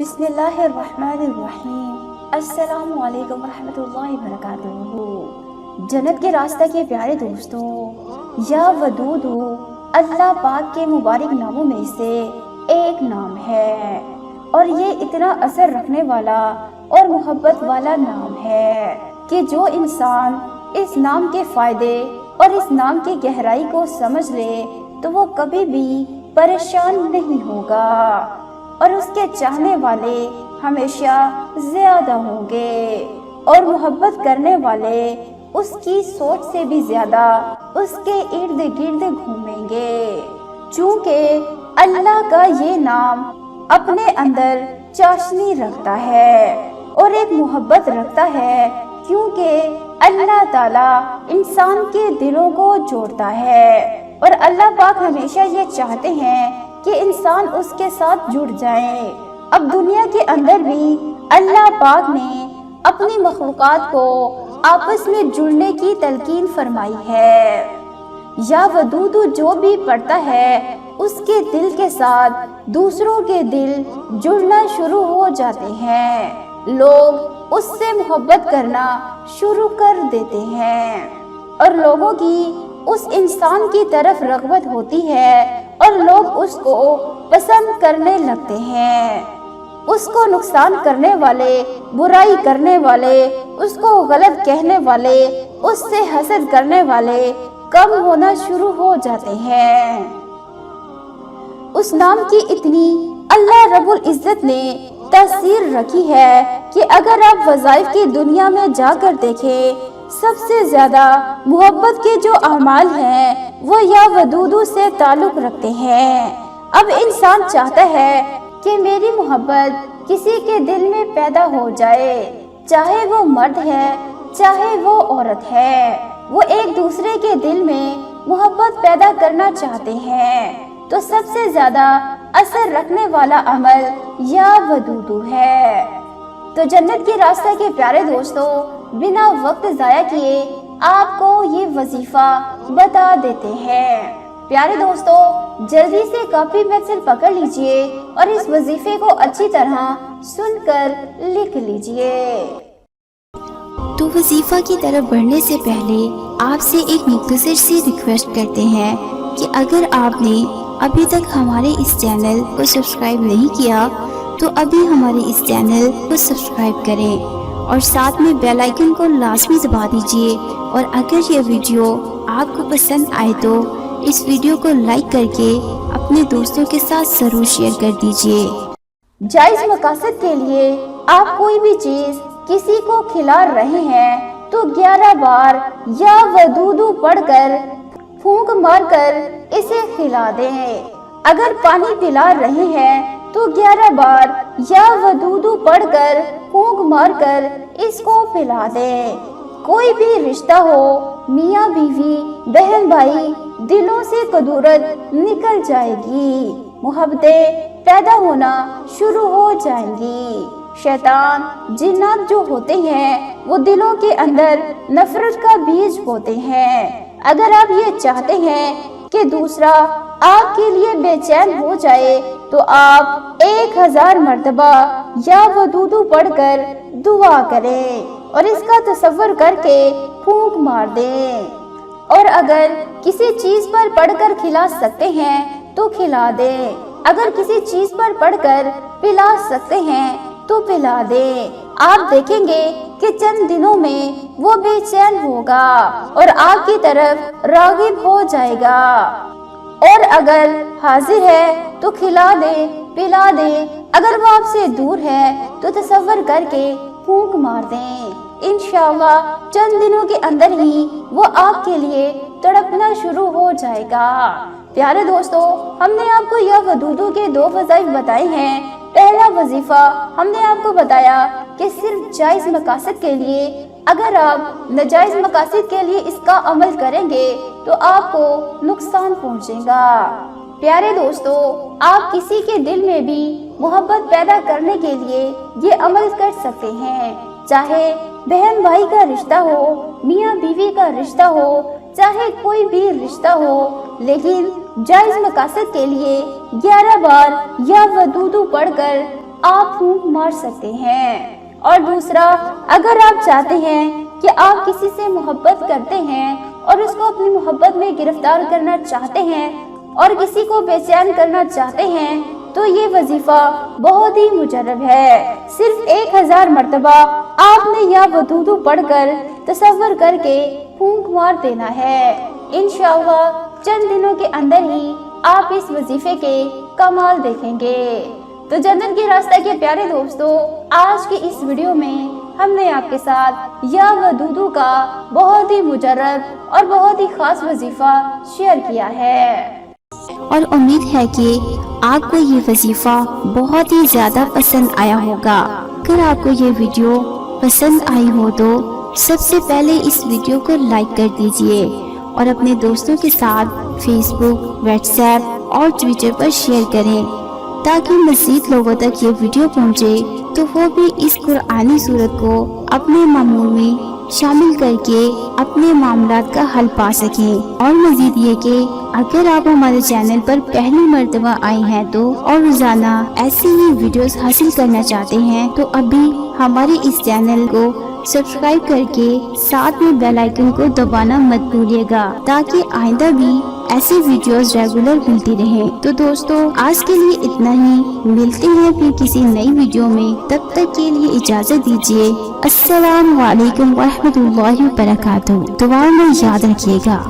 بسم اللہ الرحمن الرحیم۔ السلام علیکم ورحمۃ اللہ وبرکاتہ۔ جنت کے راستہ کے پیارے دوستو، یا ودود اللہ پاک کے مبارک ناموں میں سے ایک نام ہے، اور یہ اتنا اثر رکھنے والا اور محبت والا نام ہے کہ جو انسان اس نام کے فائدے اور اس نام کی گہرائی کو سمجھ لے تو وہ کبھی بھی پریشان نہیں ہوگا، اور اس کے چاہنے والے ہمیشہ زیادہ ہوں گے، اور محبت کرنے والے اس کی سوچ سے بھی زیادہ اس کے ارد گرد گھومیں گے، چونکہ اللہ کا یہ نام اپنے اندر چاشنی رکھتا ہے اور ایک محبت رکھتا ہے، کیونکہ اللہ تعالیٰ انسان کے دلوں کو جوڑتا ہے، اور اللہ پاک ہمیشہ یہ چاہتے ہیں کہ انسان اس کے ساتھ جڑ جائیں۔ اب دنیا کے اندر بھی اللہ پاک نے اپنی مخلوقات کو آپس میں جڑنے کی تلقین فرمائی ہے۔ یا ودود جو بھی پڑھتا ہے اس کے دل کے ساتھ دوسروں کے دل جڑنا شروع ہو جاتے ہیں، لوگ اس سے محبت کرنا شروع کر دیتے ہیں، اور لوگوں کی اس انسان کی طرف رغبت ہوتی ہے اور لوگ اس کو پسند کرنے لگتے ہیں۔ اس کو نقصان کرنے والے، برائی کرنے والے، اس کو غلط کہنے والے، اس سے حسد کرنے والے کم ہونا شروع ہو جاتے ہیں۔ اس نام کی اتنی اللہ رب العزت نے تاثیر رکھی ہے کہ اگر آپ وظائف کی دنیا میں جا کر دیکھیں، سب سے زیادہ محبت کے جو اعمال ہیں وہ یا ودود سے تعلق رکھتے ہیں۔ اب انسان چاہتا ہے کہ میری محبت کسی کے دل میں پیدا ہو جائے، چاہے وہ مرد ہے چاہے وہ عورت ہے، وہ ایک دوسرے کے دل میں محبت پیدا کرنا چاہتے ہیں، تو سب سے زیادہ اثر رکھنے والا عمل یا ودود ہے۔ تو جنت کے راستہ کے پیارے دوستو، بنا وقت ضائع کیے آپ کو یہ وظیفہ بتا دیتے ہیں۔ پیارے دوستو، جلدی سے کاپی پینسل پکڑ لیجئے اور اس وظیفے کو اچھی طرح سن کر لکھ لیجئے۔ تو وظیفہ کی طرف بڑھنے سے پہلے آپ سے ایک مختصر سی ریکویسٹ کرتے ہیں کہ اگر آپ نے ابھی تک ہمارے اس چینل کو سبسکرائب نہیں کیا تو ابھی ہمارے اس چینل کو سبسکرائب کریں، اور ساتھ میں بیل آئیکن کو لازمی دبا دیجئے، اور اگر یہ ویڈیو آپ کو پسند آئے تو اس ویڈیو کو لائک کر کے اپنے دوستوں کے ساتھ ضرور شیئر کر دیجئے۔ جائز مقاصد کے لیے آپ کوئی بھی چیز کسی کو کھلا رہے ہیں تو 11 بار یا ودود پڑھ کر پھونک مار کر اسے کھلا دیں۔ اگر پانی پلا رہے ہیں تو 11 بار یا ودود پڑھ کر پھونک مار کر اس کو پلا دیں۔ کوئی بھی رشتہ ہو، میاں بیوی، بہن بھائی، دلوں سے کدورت نکل جائے گی، محبتیں پیدا ہونا شروع ہو جائیں گی۔ شیطان، جنات جو ہوتے ہیں وہ دلوں کے اندر نفرت کا بیج بوتے ہیں۔ اگر آپ یہ چاہتے ہیں کہ دوسرا آپ کے لیے بے چین ہو جائے تو آپ 1000 مرتبہ یا ودود پڑھ کر دعا کریں اور اس کا تصور کر کے پھونک مار دیں، اور اگر کسی چیز پر پڑھ کر کھلا سکتے ہیں تو کھلا دیں، اگر کسی چیز پر پڑھ کر پلا سکتے ہیں تو پلا دیں۔ آپ دیکھیں گے کہ چند دنوں میں وہ بے چین ہوگا اور آپ کی طرف راغب ہو جائے گا، اور اگر حاضر ہے تو کھلا دیں، پلا دیں، اگر وہ آپ سے دور ہے تو تصور کر کے پھونک مار دیں۔ انشاءاللہ چند دنوں کے اندر ہی وہ آپ کے لیے تڑپنا شروع ہو جائے گا۔ پیارے دوستو، ہم نے آپ کو یا ودود کے 2 وظائف بتائے ہیں۔ پہلا وظیفہ ہم نے آپ کو بتایا کہ صرف جائز مقاصد کے لیے، اگر آپ ناجائز مقاصد کے لیے اس کا عمل کریں گے تو آپ کو نقصان پہنچے گا۔ پیارے دوستو، آپ کسی کے دل میں بھی محبت پیدا کرنے کے لیے یہ عمل کر سکتے ہیں، چاہے بہن بھائی کا رشتہ ہو، میاں بیوی کا رشتہ ہو، چاہے کوئی بھی رشتہ ہو، لیکن جائز مقاصد کے لیے 11 بار یا ودود پڑھ کر آپ پھونک مار سکتے ہیں۔ اور دوسرا، اگر آپ چاہتے ہیں کہ آپ کسی سے محبت کرتے ہیں اور اس کو اپنی محبت میں گرفتار کرنا چاہتے ہیں اور کسی کو بے چین کرنا چاہتے ہیں تو یہ وظیفہ بہت ہی مجرب ہے۔ صرف 1000 مرتبہ آپ نے یا ودودو پڑھ کر تصور کر کے پھونک مار دینا ہے۔ انشاءاللہ چند دنوں کے اندر ہی آپ اس وظیفے کے کمال دیکھیں گے۔ تو جنت کے راستہ کے پیارے دوستو، آج کی اس ویڈیو میں ہم نے آپ کے ساتھ یا ودودو کا بہت ہی مجرب اور بہت ہی خاص وظیفہ شیئر کیا ہے، اور امید ہے کہ آپ کو یہ وظیفہ بہت ہی زیادہ پسند آیا ہوگا۔ اگر آپ کو یہ ویڈیو پسند آئی ہو تو سب سے پہلے اس ویڈیو کو لائک کر دیجئے اور اپنے دوستوں کے ساتھ فیس بک، واٹس ایپ اور ٹویٹر پر شیئر کریں تاکہ مزید لوگوں تک یہ ویڈیو پہنچے تو وہ بھی اس قرآنی سورت کو اپنے معمول میں شامل کر کے اپنے معاملات کا حل پا سکیں۔ اور مزید یہ کہ اگر آپ ہمارے چینل پر پہلی مرتبہ آئے ہیں تو اور روزانہ ایسی ہی ویڈیوز حاصل کرنا چاہتے ہیں تو ابھی ہمارے اس چینل کو سبسکرائب کر کے ساتھ میں بیل آئیکن کو دبانا مت بھولیے گا تاکہ آئندہ بھی ایسی ویڈیوز ریگولر ملتی رہیں۔ تو دوستو آج کے لیے اتنا ہی، ملتے ہیں پھر کسی نئی ویڈیو میں، تب تک کے لیے اجازت دیجیے۔ السلام علیکم ورحمۃ اللہ وبرکاتہ۔ دعا میں یاد رکھیے گا۔